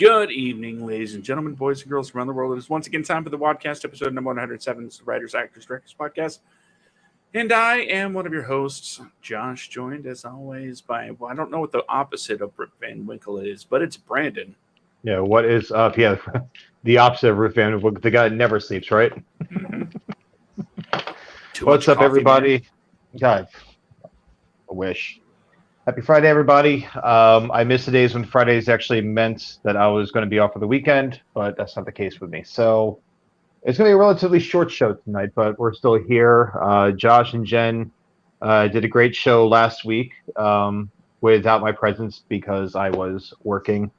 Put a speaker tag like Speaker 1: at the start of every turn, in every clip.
Speaker 1: Good evening, ladies and gentlemen, boys and girls around the world. It is once again time for the WADcast, episode number 107. It's the Writers, Actors, Directors Podcast. And I am one of your hosts, Josh, joined as always by, I don't know what the opposite of Rip Van Winkle is, but it's Brandon.
Speaker 2: Yeah, what is up? Yeah, the opposite of Rip Van Winkle, the guy that never sleeps, right? What's up, everybody? Man. God, I wish. Happy Friday, everybody. I missed the days when Fridays actually meant that I was going to be off for the weekend, but that's not the case with me. So it's going to be a relatively short show tonight, but we're still here. Josh and Jen did a great show last week without my presence because I was working.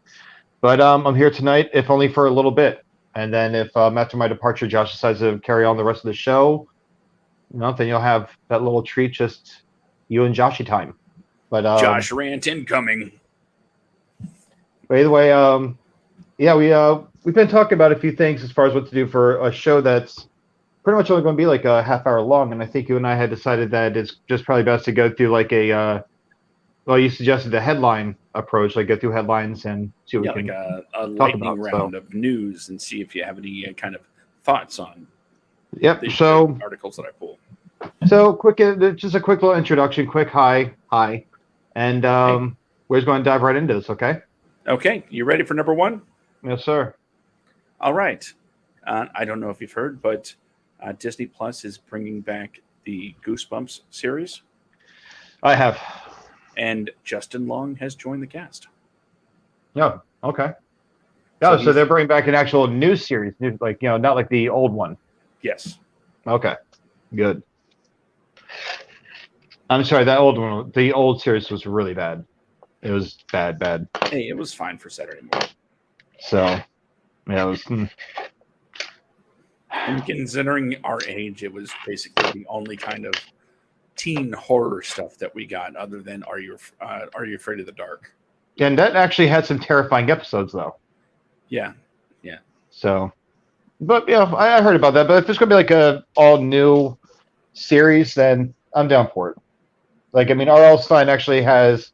Speaker 2: But I'm here tonight, if only for a little bit. And then if after my departure, Josh decides to carry on the rest of the show, then you'll have that little treat, just you and Joshy time. But
Speaker 1: Josh rant incoming.
Speaker 2: But either way, we've been talking about a few things as far as what to do for a show that's pretty much only going to be like a half hour long. And I think you and I had decided that it's just probably best to go through like a you suggested the headline approach, like go through headlines and see what we can
Speaker 1: like a lightning round of news and see if you have any kind of thoughts on the articles that I pull.
Speaker 2: So just a quick little introduction, quick hi. And we're just going to dive right into this, okay?
Speaker 1: Okay. You ready for number one?
Speaker 2: Yes, sir.
Speaker 1: All right. I don't know if you've heard, but Disney Plus is bringing back the Goosebumps series.
Speaker 2: I have.
Speaker 1: And Justin Long has joined the cast.
Speaker 2: Oh, okay. So they're bringing back an actual new series, not like the old one.
Speaker 1: Yes.
Speaker 2: Okay. Good. I'm sorry, that old one, the old series was really bad. It was bad.
Speaker 1: Hey, it was fine for Saturday morning.
Speaker 2: So, yeah, it was.
Speaker 1: And considering our age, it was basically the only kind of teen horror stuff that we got, other than Are You Afraid of the Dark?
Speaker 2: And that actually had some terrifying episodes, though.
Speaker 1: Yeah.
Speaker 2: So, but yeah, I heard about that. But if it's gonna be like a all new series, then I'm down for it. Like, I mean, R.L. Stine actually has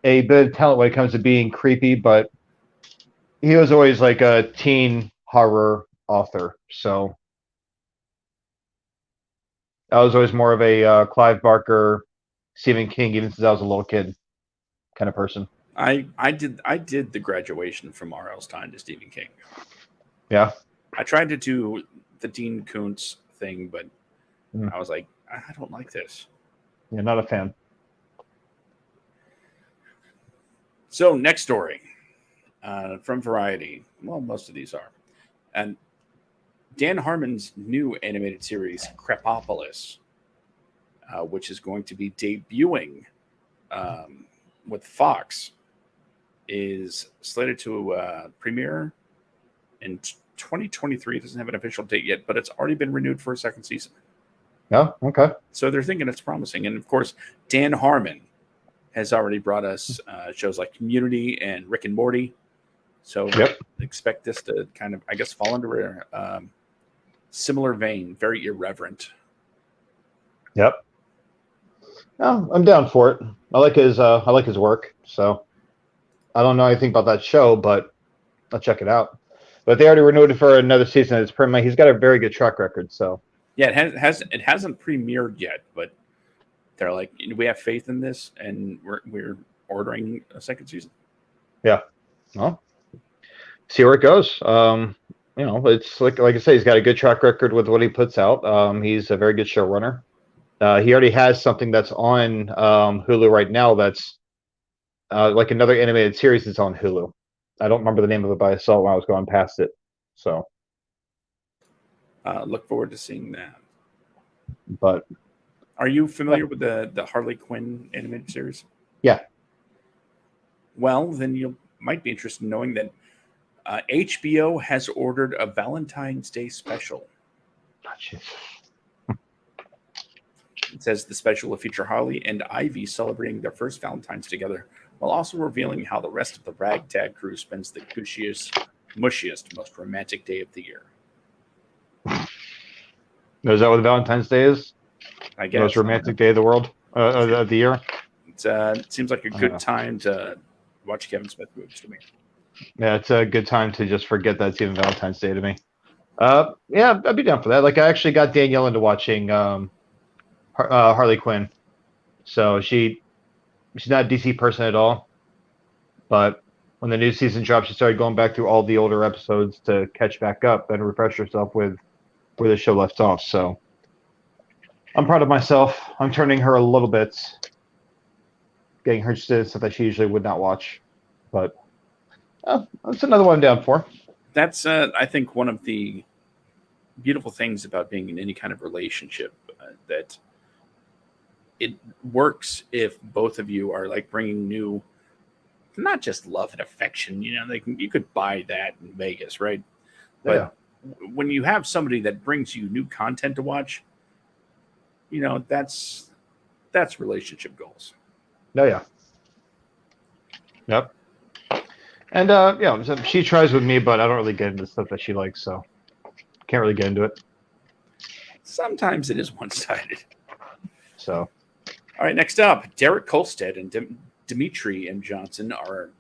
Speaker 2: a bit of talent when it comes to being creepy, but he was always like a teen horror author. So I was always more of a Clive Barker, Stephen King, even since I was a little kid kind of person.
Speaker 1: I did the graduation from R.L. Stine to Stephen King.
Speaker 2: Yeah.
Speaker 1: I tried to do the Dean Koontz thing, but I was like, I don't like this.
Speaker 2: Yeah, not a fan.
Speaker 1: So, next story from Variety. Well, most of these are. And Dan Harmon's new animated series, Crepopolis, which is going to be debuting with Fox, is slated to premiere in 2023. It doesn't have an official date yet, but it's already been renewed for a second season.
Speaker 2: Yeah, okay.
Speaker 1: So they're thinking it's promising. And, of course, Dan Harmon has already brought us shows like Community and Rick and Morty. So expect this to kind of, I guess, fall under a similar vein, very irreverent.
Speaker 2: Yep. No, I'm down for it. I like his work. So I don't know anything about that show, but I'll check it out. But they already renewed it for another season. It's pretty much, he's got a very good track record. So
Speaker 1: yeah, it hasn't premiered yet, but they're like, we have faith in this, and we're ordering a second season.
Speaker 2: Yeah. Well, see where it goes. It's like I say, he's got a good track record with what he puts out. He's a very good showrunner. He already has something that's on Hulu right now. That's like another animated series that's on Hulu. I don't remember the name of it, but I saw it when I was going past it. So
Speaker 1: look forward to seeing that.
Speaker 2: But
Speaker 1: are you familiar with the Harley Quinn animated series?
Speaker 2: Yeah.
Speaker 1: Well, then you might be interested in knowing that HBO has ordered a Valentine's Day special. It says the special will feature Harley and Ivy celebrating their first Valentine's together, while also revealing how the rest of the ragtag crew spends the gushiest, mushiest, most romantic day of the year.
Speaker 2: Is that what Valentine's Day is?
Speaker 1: I guess.
Speaker 2: The most romantic day of the world, of the year?
Speaker 1: It seems like a good time to watch Kevin Smith movies to me.
Speaker 2: Yeah, it's a good time to just forget that it's even Valentine's Day to me. Yeah, I'd be down for that. Like, I actually got Danielle into watching Harley Quinn. So she's not a DC person at all, but when the new season dropped, she started going back through all the older episodes to catch back up and refresh herself with where the show left off. So I'm proud of myself. I'm turning her a little bit, getting her interested in stuff that she usually would not watch. But that's another one I'm down for.
Speaker 1: That's, I think, one of the beautiful things about being in any kind of relationship, that it works if both of you are like bringing new, not just love and affection. Like you could buy that in Vegas, right?
Speaker 2: Yeah.
Speaker 1: But when you have somebody that brings you new content to watch, that's relationship goals.
Speaker 2: No, yeah. Yep. And yeah, so she tries with me, but I don't really get into stuff that she likes, so can't really get into it.
Speaker 1: Sometimes it is one-sided.
Speaker 2: So,
Speaker 1: all right, next up, Derek Kolstad and Dimitri M. Johnson are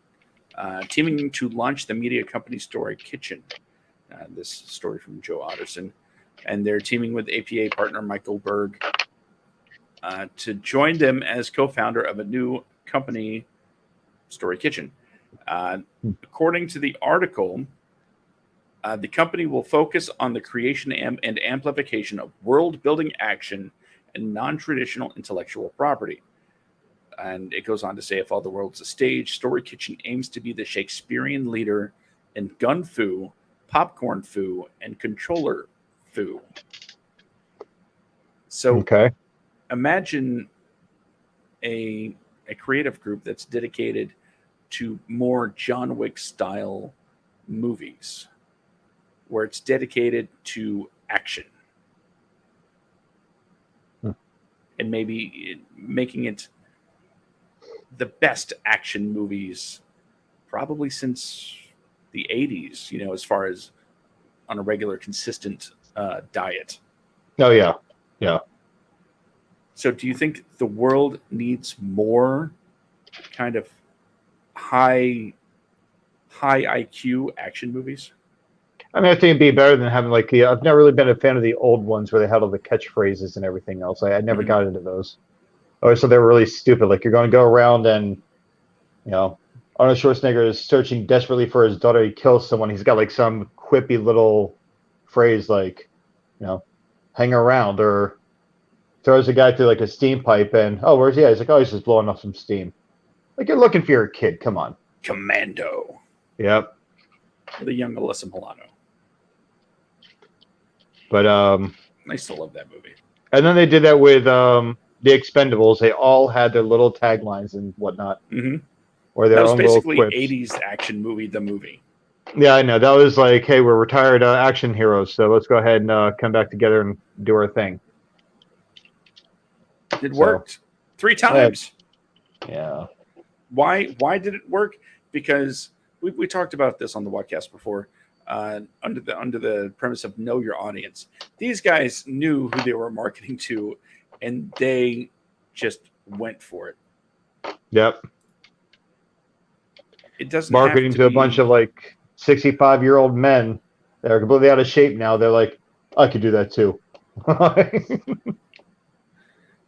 Speaker 1: teaming to launch the media company Story Kitchen. This story from Joe Otterson. And they're teaming with APA partner Michael Berg to join them as co-founder of a new company, Story Kitchen. According to the article, the company will focus on the creation and amplification of world-building action and non-traditional intellectual property. And it goes on to say, if all the world's a stage, Story Kitchen aims to be the Shakespearean leader in gun fu, popcorn fu, and controller fu. So
Speaker 2: okay.
Speaker 1: Imagine a creative group that's dedicated to more John Wick style movies, where it's dedicated to action. And maybe making it the best action movies probably since the 80s, as far as on a regular, consistent diet.
Speaker 2: Oh, yeah. Yeah.
Speaker 1: So do you think the world needs more kind of high IQ action movies?
Speaker 2: I mean, I think it'd be better than having I've never really been a fan of the old ones where they had all the catchphrases and everything else. I never got into those. Oh, so they were really stupid. Like, you're going to go around and, Arnold Schwarzenegger is searching desperately for his daughter. He kills someone. He's got like some quippy little phrase like, hang around, or throws a guy through like a steam pipe and, oh, where's he at? He's like, oh, he's just blowing off some steam. Like, you're looking for your kid. Come on.
Speaker 1: Commando.
Speaker 2: Yep.
Speaker 1: The young Alyssa Milano.
Speaker 2: But
Speaker 1: I still love that movie.
Speaker 2: And then they did that with the Expendables. They all had their little taglines and whatnot.
Speaker 1: Mm-hmm.
Speaker 2: Or their
Speaker 1: that was
Speaker 2: own
Speaker 1: basically
Speaker 2: little quips.
Speaker 1: 80s action movie, the movie.
Speaker 2: Yeah, I know. That was like, hey, we're retired action heroes, so let's go ahead and come back together and do our thing.
Speaker 1: It worked 3 times.
Speaker 2: Yeah.
Speaker 1: Why did it work? Because we talked about this on the WADcast before, under the premise of know your audience. These guys knew who they were marketing to, and they just went for it.
Speaker 2: Yep.
Speaker 1: It doesn't
Speaker 2: marketing
Speaker 1: have
Speaker 2: to a bunch of like 65-year-old men that are completely out of shape now. They're like, I could do that too.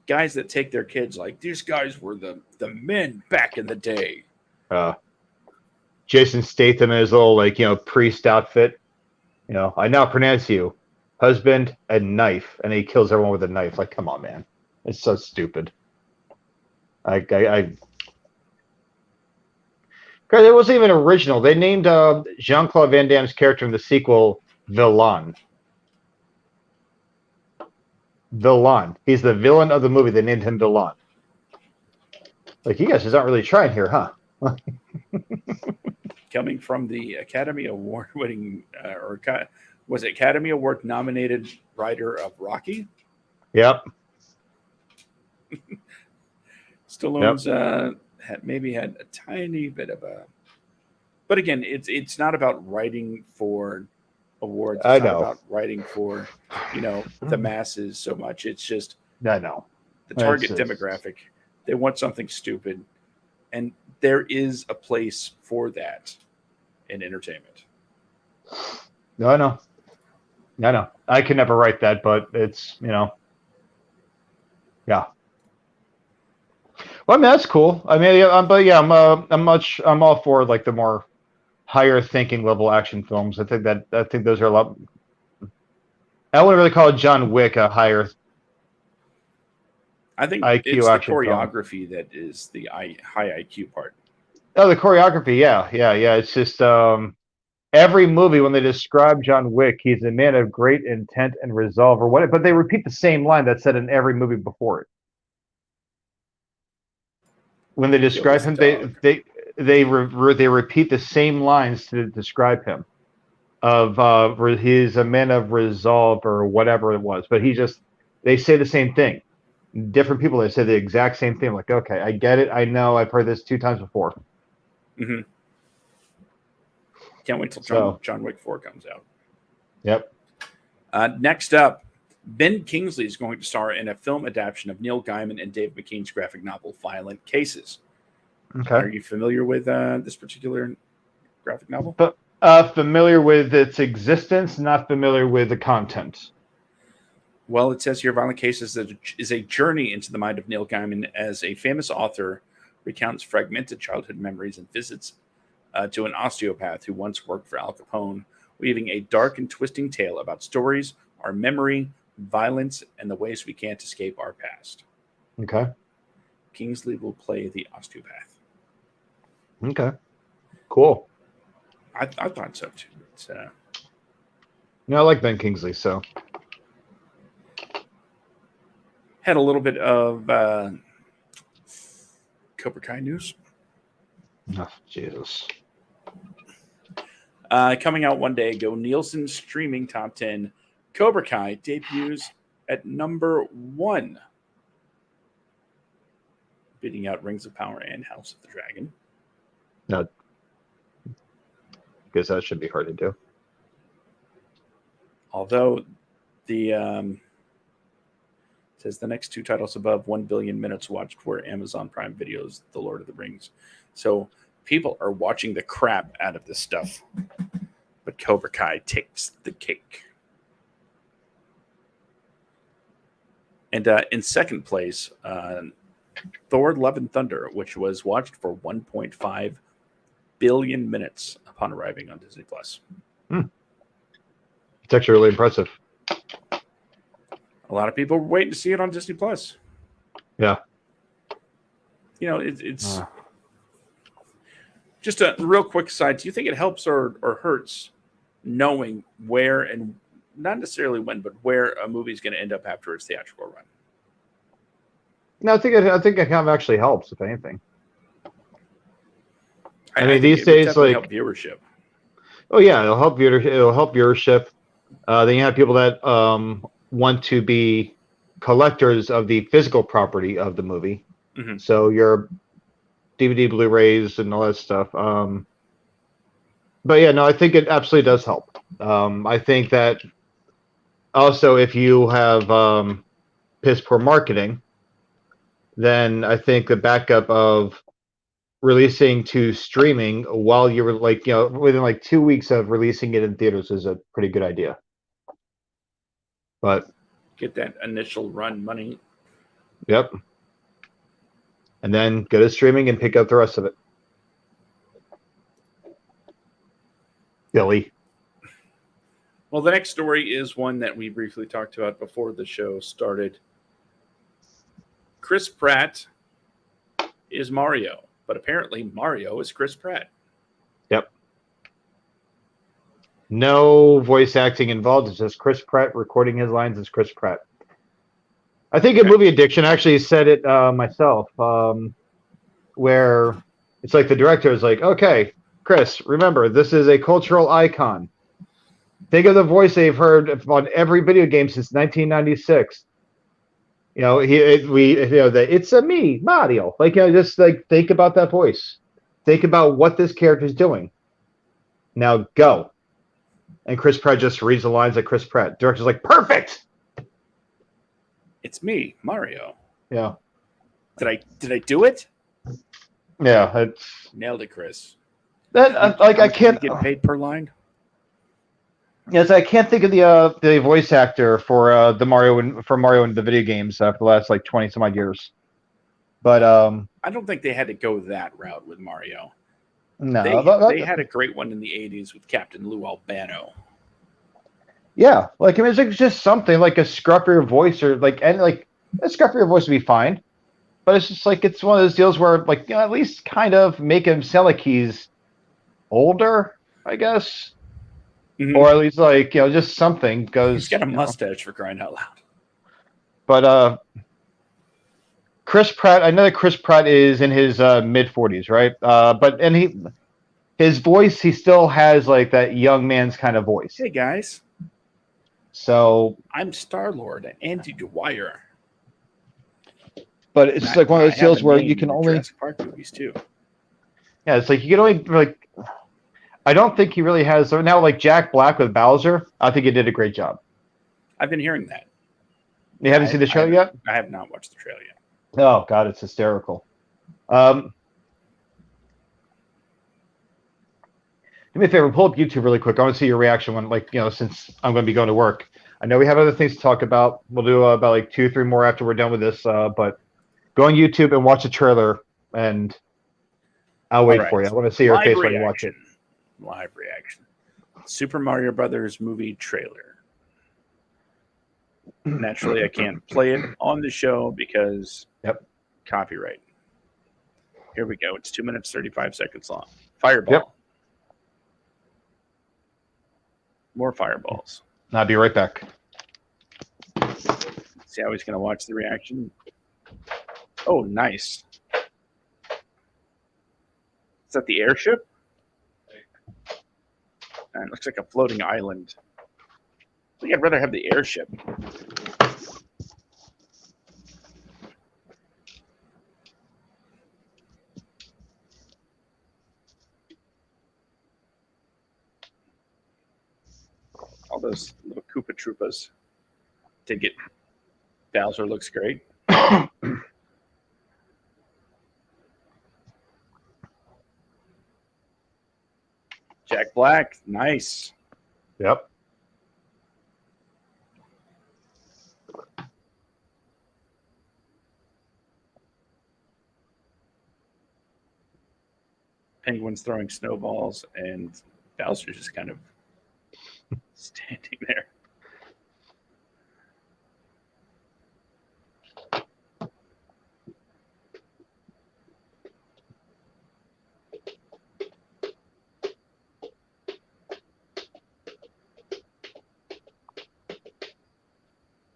Speaker 1: Guys that take their kids like, these guys were the men back in the day.
Speaker 2: Jason Statham in his little priest outfit. I now pronounce you husband and knife, and he kills everyone with a knife. Like, come on, man, it's so stupid. Because it wasn't even original. They named Jean-Claude Van Damme's character in the sequel Villain. Villain. He's the villain of the movie. They named him Villain. Like, you guys just aren't really trying here, huh?
Speaker 1: Coming from the Academy Award-winning, was it Academy Award-nominated writer of Rocky?
Speaker 2: Yep.
Speaker 1: Stallone's had a tiny bit of a, but again, it's not about writing for awards. It's not about writing for the masses so much. It's just
Speaker 2: I know
Speaker 1: the target demographic. They want something stupid, and there is a place for that. in entertainment.
Speaker 2: No, I know. I can never write that, but it's, yeah. Well, I mean, that's cool. I mean, yeah, I'm all for like the more higher thinking level action films. I think those are a lot. I wouldn't really call John Wick a higher
Speaker 1: I think
Speaker 2: IQ
Speaker 1: it's the
Speaker 2: action film.
Speaker 1: choreography that is the high IQ part.
Speaker 2: Oh, the choreography, yeah. It's just every movie when they describe John Wick, he's a man of great intent and resolve, or what? But they repeat the same line that's said in every movie before it. When they
Speaker 1: Kill
Speaker 2: describe
Speaker 1: this
Speaker 2: him,
Speaker 1: dog.
Speaker 2: they repeat the same lines to describe him. He's a man of resolve or whatever it was, but they say the same thing. Different people, they say the exact same thing. Like, okay, I get it. I know. I've heard this 2 times before.
Speaker 1: Mm-hmm. Can't wait till John Wick 4 comes out.
Speaker 2: Yep.
Speaker 1: Next up, Ben Kingsley is going to star in a film adaptation of Neil Gaiman and Dave McKean's graphic novel, Violent Cases.
Speaker 2: Okay.
Speaker 1: Are you familiar with this particular graphic novel?
Speaker 2: Familiar with its existence, not familiar with the content.
Speaker 1: Well, it says here, Violent Cases is a journey into the mind of Neil Gaiman as a famous author recounts fragmented childhood memories and visits to an osteopath who once worked for Al Capone, weaving a dark and twisting tale about stories, our memory, violence, and the ways we can't escape our past.
Speaker 2: Okay.
Speaker 1: Kingsley will play the osteopath.
Speaker 2: Okay. Cool.
Speaker 1: I thought so too. It's,
Speaker 2: I like Ben Kingsley, so.
Speaker 1: Had a little bit of Cobra Kai news.
Speaker 2: Oh, Jesus.
Speaker 1: Coming out one day ago, Nielsen's streaming top 10, Cobra Kai debuts at number 1, beating out Rings of Power and House of the Dragon.
Speaker 2: No. Because that should be hard to do.
Speaker 1: Although the says the next 2 titles above 1 billion minutes watched were Amazon Prime Video's The Lord of the Rings. So people are watching the crap out of this stuff. But Cobra Kai takes the cake. And in second place, Thor Love and Thunder, which was watched for 1.5 billion minutes upon arriving on Disney+.
Speaker 2: It's actually really impressive.
Speaker 1: A lot of people were waiting to see it on Disney+.
Speaker 2: Yeah.
Speaker 1: It's just a real quick side. Do you think it helps or hurts knowing where and not necessarily when, but where a movie is going to end up after its theatrical run?
Speaker 2: No, I think it kind of actually helps, if anything. I mean,
Speaker 1: think
Speaker 2: these
Speaker 1: it would
Speaker 2: days,
Speaker 1: definitely
Speaker 2: like
Speaker 1: help viewership.
Speaker 2: Oh yeah, it'll help viewership. Then you have people that want to be collectors of the physical property of the movie.
Speaker 1: Mm-hmm.
Speaker 2: So your DVD, Blu-rays, and all that stuff. But yeah, no, I think it absolutely does help. I think that also if you have piss poor marketing, then I think the backup of releasing to streaming while you were within like 2 weeks of releasing it in theaters is a pretty good idea. But
Speaker 1: get that initial run money.
Speaker 2: Yep. And then go to streaming and pick up the rest of it. Billy.
Speaker 1: Well, the next story is one that we briefly talked about before the show started. Chris Pratt is Mario, but apparently Mario is Chris Pratt.
Speaker 2: Yep. No voice acting involved. It's just Chris Pratt recording his lines as Chris Pratt. I think in Movie Addiction, I actually said it myself, where it's like the director is like, okay, Chris, remember, this is a cultural icon. Think of the voice they've heard on every video game since 1996. It's a me, Mario. Just like think about that voice. Think about what this character is doing. Now go. And Chris Pratt just reads the lines like Chris Pratt. Director's like, perfect.
Speaker 1: It's me, Mario.
Speaker 2: Yeah.
Speaker 1: Did I do it?
Speaker 2: Yeah.
Speaker 1: Nailed it, Chris.
Speaker 2: Then like
Speaker 1: How
Speaker 2: I
Speaker 1: much does he
Speaker 2: can't.
Speaker 1: get paid per line?
Speaker 2: Yes, I can't think of the voice actor for the Mario in the video games for the last like 20 some odd years. But
Speaker 1: I don't think they had to go that route with Mario.
Speaker 2: no,
Speaker 1: They had a great one in the '80s with Captain Lou Albano.
Speaker 2: yeah, like I mean, it's just something like a scruffier voice or like a scruffier voice would be fine. But it's just like it's one of those deals where like at least kind of make him sound like he's older, I guess, or at least like just something because
Speaker 1: He's got a mustache for crying out loud.
Speaker 2: But Chris Pratt, I know that Chris Pratt is in his mid-40s, right? But his voice, he still has like that young man's kind of voice.
Speaker 1: Hey guys,
Speaker 2: so
Speaker 1: I'm Star-Lord, Andy Dwyer.
Speaker 2: But it's just like one of those deals where you can only
Speaker 1: Jurassic Park movies too.
Speaker 2: Yeah, it's like you can only like. I don't think he really has now. Like Jack Black with Bowser, I think he did a great job.
Speaker 1: I've been hearing that.
Speaker 2: You haven't seen the trailer yet?
Speaker 1: I have not watched the trailer yet.
Speaker 2: Oh God, it's hysterical. Do me a favor, pull up YouTube really quick. I want to see your reaction when, since I'm going to be going to work. I know we have other things to talk about. We'll do about like 2 or 3 more after we're done with this. But go on YouTube and watch the trailer, and I'll wait for you. I want to see your face when you watch it.
Speaker 1: Live reaction. Super Mario Brothers movie trailer. Naturally, I can't play it on the show because copyright. Here we go. It's 2 minutes 35 seconds long. Fireball.
Speaker 2: Yep.
Speaker 1: More fireballs.
Speaker 2: I'll be right back.
Speaker 1: See how he's going to watch the reaction. Oh, nice. Is that the airship? It looks like a floating island. I think I'd rather have the airship. All those little Koopa Troopas. Did get Bowser looks great. Jack Black, nice.
Speaker 2: Yep.
Speaker 1: Penguins throwing snowballs, and Bowser's just kind of standing there.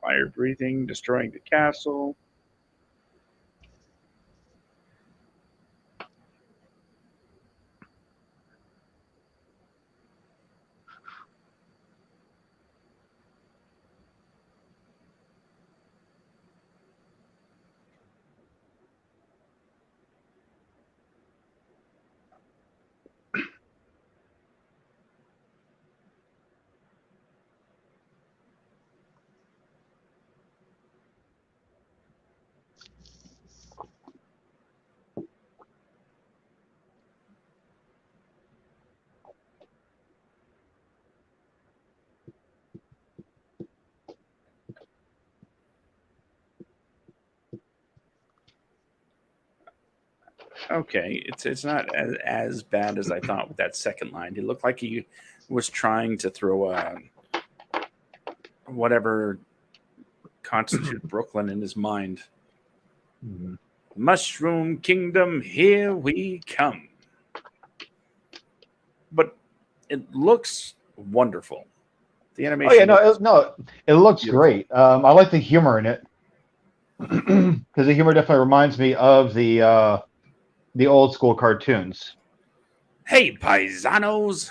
Speaker 1: Fire breathing, destroying the castle. Okay, it's not as bad as I thought with that second line. He looked like he was trying to throw whatever constitute Brooklyn in his mind. Mm-hmm. Mushroom Kingdom, here we come. But it looks wonderful. The animation.
Speaker 2: Oh yeah, it looks beautiful. Great. I like the humor in it because the humor definitely reminds me of the old school cartoons.
Speaker 1: Hey, paisanos!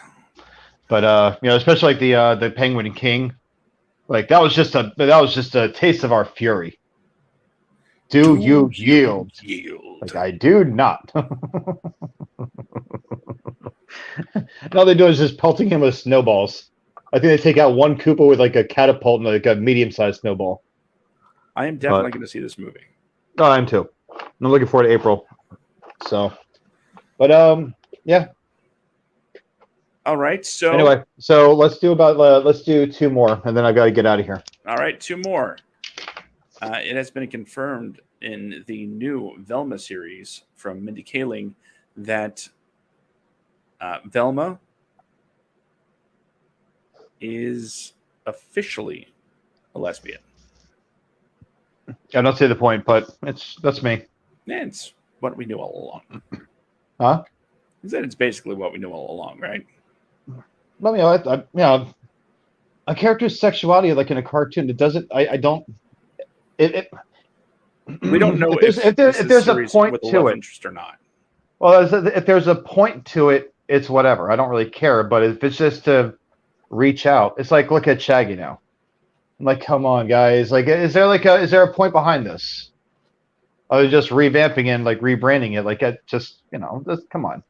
Speaker 2: But especially like the Penguin and King, like that was just a taste of our fury. Do you yield? Like I do not. All they do is just pelting him with snowballs. I think they take out one Koopa with like a catapult and like a medium-sized snowball.
Speaker 1: I am definitely going to see this movie.
Speaker 2: Oh, I am too. I'm looking forward to April. So, but yeah.
Speaker 1: All right. So
Speaker 2: Anyway, so let's do two more, and then I got to get out of here.
Speaker 1: all right, two more. It has been confirmed in the new Velma series from Mindy Kaling that Velma is officially a lesbian.
Speaker 2: I don't see the point, but that's me.
Speaker 1: And it's what we knew all along.
Speaker 2: Huh?
Speaker 1: It's basically what we knew all along, right?
Speaker 2: Well, a character's sexuality, like in a cartoon, it doesn't. I don't. It.
Speaker 1: We don't know
Speaker 2: if there's a point
Speaker 1: with a
Speaker 2: to
Speaker 1: love
Speaker 2: it
Speaker 1: interest or not.
Speaker 2: Well, if there's a point to it, it's whatever. I don't really care. But if it's just to reach out, it's like look at Shaggy now. I'm like, come on, guys. Like, is there a point behind this? Other than just revamping and like rebranding it, like just come on.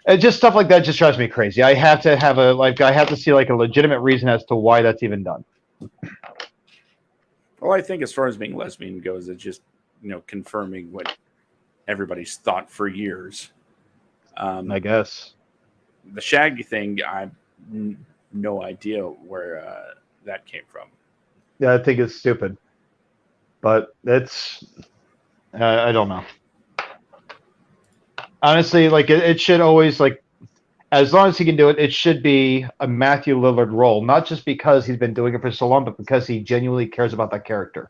Speaker 2: And just stuff like that just drives me crazy. I have to see like a legitimate reason as to why that's even done.
Speaker 1: Well, I think as far as being lesbian goes, it's just confirming what everybody's thought for years.
Speaker 2: I guess
Speaker 1: the Shaggy thing, I no idea where that came from.
Speaker 2: Yeah, I think it's stupid, but it's I don't know. Honestly, like it should always like, as long as he can do it, it should be a Matthew Lillard role, not just because he's been doing it for so long, but because he genuinely cares about that character.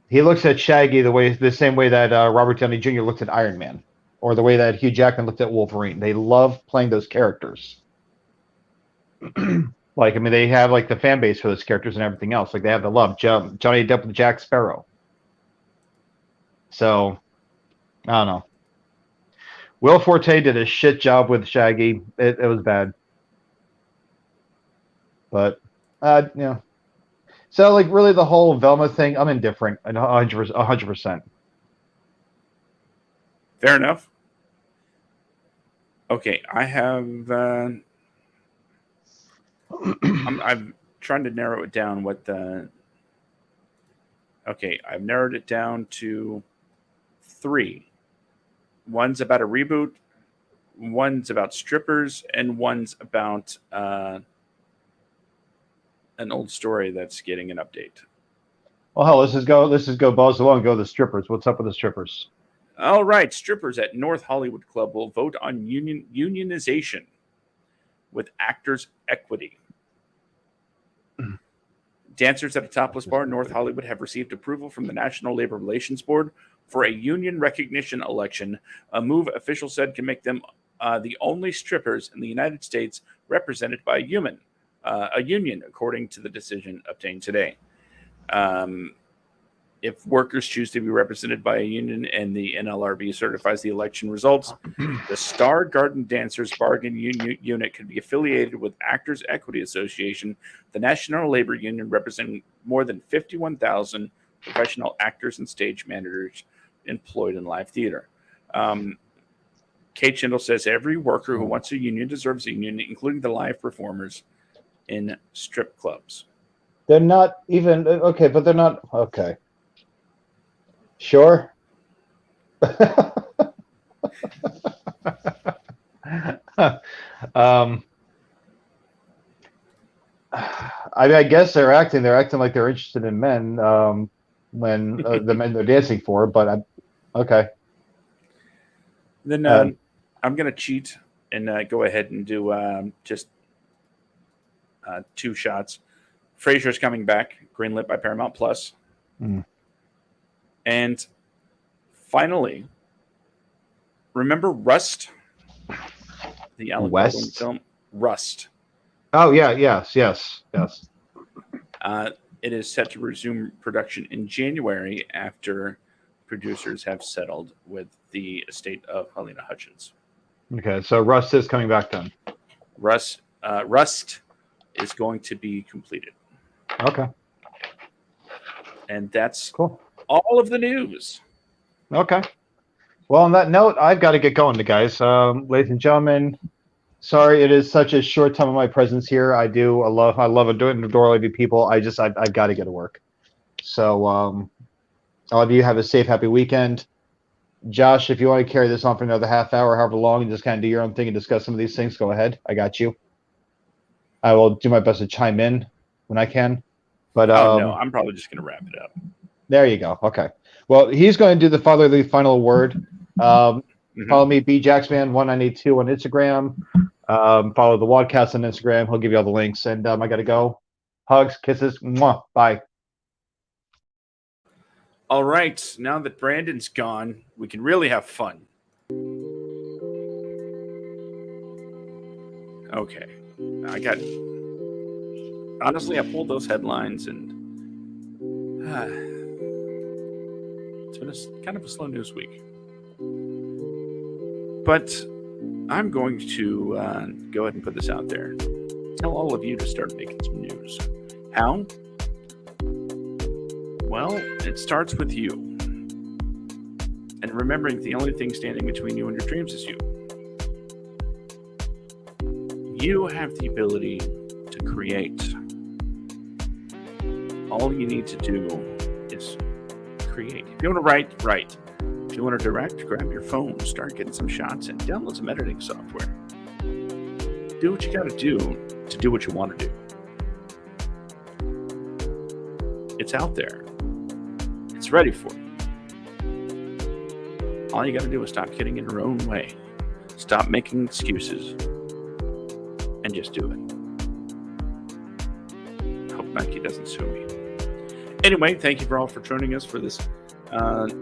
Speaker 2: He looks at Shaggy the same way that Robert Downey Jr. looked at Iron Man, or the way that Hugh Jackman looked at Wolverine. They love playing those characters. Like, I mean, they have like the fan base for those characters and everything else. Like, they have the love. Johnny Depp with Jack Sparrow. So, I don't know. Will Forte did a shit job with Shaggy. It was bad. But, So, like, really, the whole Velma thing, I'm indifferent. 100%.
Speaker 1: Fair enough. Okay, I have. I'm trying to narrow it down. Okay, I've narrowed it down to 3. One's about a reboot, one's about strippers, and one's about an old story that's getting an update.
Speaker 2: Well, hell, let's just go balls along. Go to the strippers. What's up with the strippers?
Speaker 1: All right, strippers at North Hollywood Club will vote on unionization with actors' equity. Dancers at a topless bar in North Hollywood have received approval from the National Labor Relations Board for a union recognition election, a move officials said can make them the only strippers in the United States represented by a union, according to the decision obtained today. If workers choose to be represented by a union and the NLRB certifies the election results, the Star Garden Dancers Bargain Unit could be affiliated with Actors Equity Association, the National Labor Union representing more than 51,000 professional actors and stage managers employed in live theater. Kate Schindel says every worker who wants a union deserves a union, including the live performers in strip clubs.
Speaker 2: They're not even okay, but they're not okay. Sure. I guess they're acting like they're interested in men when the men they're dancing for. But okay.
Speaker 1: Then I'm going to cheat and go ahead and do just 2 shots. Frasier's coming back, greenlit by Paramount Plus. And finally, remember Rust? The Alan Baldwin film? Rust.
Speaker 2: Oh, yeah, yes.
Speaker 1: It is set to resume production in January after producers have settled with the estate of Helena Hutchins.
Speaker 2: Okay, so Rust is coming back then.
Speaker 1: Rust is going to be completed.
Speaker 2: Okay.
Speaker 1: And that's
Speaker 2: cool.
Speaker 1: All of the news.
Speaker 2: Okay. Well, on that note, I've got to get going, guys. Ladies and gentlemen, sorry it is such a short time of my presence here. I love adore you people. I've got to get to work. So all of you have a safe, happy weekend. Josh, if you want to carry this on for another half hour, however long, and just kind of do your own thing and discuss some of these things, go ahead. I got you. I will do my best to chime in when I can. But
Speaker 1: no, I'm probably just going to wrap it up.
Speaker 2: There you go. Okay. Well, he's going to do the fatherly final word. Follow me, bjacksman1982 on Instagram. Follow the WADcast on Instagram. He'll give you all the links. And I got to go. Hugs, kisses. Mwah. Bye.
Speaker 1: All right. Now that Brandon's gone, we can really have fun. Okay. Honestly, I pulled those headlines and it's been kind of a slow news week. But I'm going to go ahead and put this out there. Tell all of you to start making some news. How? Well, it starts with you. And remembering the only thing standing between you and your dreams is you. You have the ability to create. All you need to do is create. If you want to write. If you want to direct, grab your phone, start getting some shots in, download some editing software. Do what you got to do what you want to do. It's out there. It's ready for you. All you got to do is stop getting in your own way. Stop making excuses. And just do it. Hope Nike doesn't sue me. Anyway, thank you all for joining us for this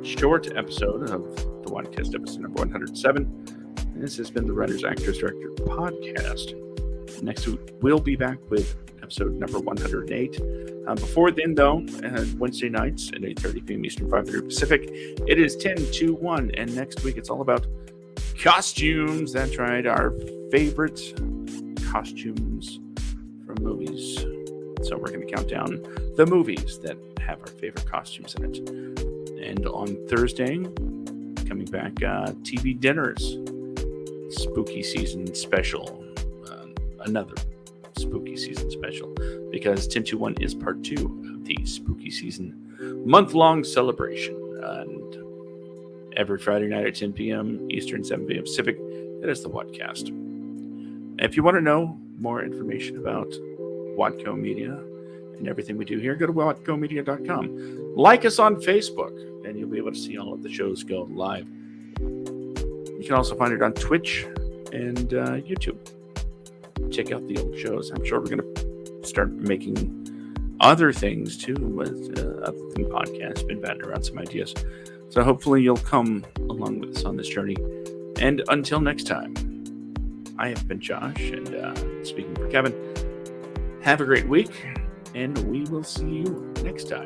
Speaker 1: short episode of the WADcast, episode number 107. This has been the Writers, Actors, Director podcast. Next week, we'll be back with episode number 108. Before then, though, Wednesday nights at 8:30 p.m. Eastern, 5:30 Pacific, it is 10-1, and next week it's all about costumes. That's right, our favorite costumes from movies. So we're going to count down the movies that have our favorite costumes in it. And on Thursday, coming back, TV dinners, spooky season special, another spooky season special, because 10-1 is part 2 of the spooky season month-long celebration. And every Friday night at 10 p.m. Eastern, 7 p.m. Pacific, that is the WADcast. If you want to know more information about Wadco Media and everything we do here, go to wadcomedia.com. Like us on Facebook, and you'll be able to see all of the shows go live. You can also find it on Twitch and YouTube. Check out the old shows. I'm sure we're going to start making other things too, other than podcasts. Been batting around some ideas. So hopefully you'll come along with us on this journey. And until next time, I have been Josh, and speaking for Kevin, have a great week, and we will see you next time.